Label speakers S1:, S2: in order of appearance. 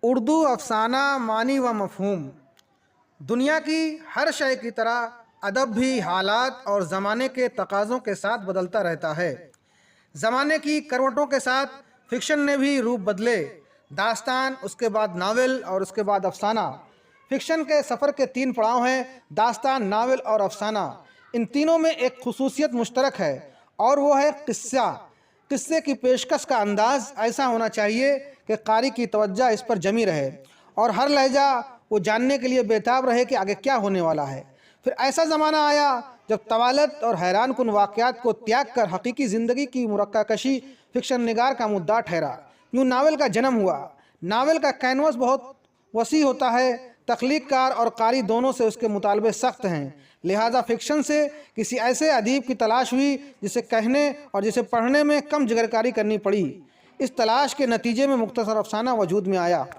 S1: اردو افسانہ معنی و مفہوم۔ دنیا کی ہر شے کی طرح ادب بھی حالات اور زمانے کے تقاضوں کے ساتھ بدلتا رہتا ہے۔ زمانے کی کروٹوں کے ساتھ فکشن نے بھی روپ بدلے۔ داستان، اس کے بعد ناول اور اس کے بعد افسانہ۔ فکشن کے سفر کے 3 پڑاؤ ہیں: داستان، ناول اور افسانہ۔ ان تینوں میں ایک خصوصیت مشترک ہے اور وہ ہے قصہ۔ قصے کی پیشکش کا انداز ایسا ہونا چاہیے کہ قاری کی توجہ اس پر جمی رہے اور ہر لہجہ وہ جاننے کے لیے بیتاب رہے کہ آگے کیا ہونے والا ہے۔ پھر ایسا زمانہ آیا جب طوالت اور حیران کن واقعات کو تیاگ کر حقیقی زندگی کی مرقع کشی فکشن نگار کا مدعا ٹھہرا۔ یوں ناول کا جنم ہوا۔ ناول کا کینوس بہت وسیع ہوتا ہے، تخلیق کار اور قاری دونوں سے اس کے مطالبے سخت ہیں، لہٰذا فکشن سے کسی ایسے ادیب کی تلاش ہوئی جسے کہنے اور جسے پڑھنے میں کم جگرکاری کرنی پڑی۔ اس تلاش کے نتیجے میں مختصر افسانہ وجود میں آیا۔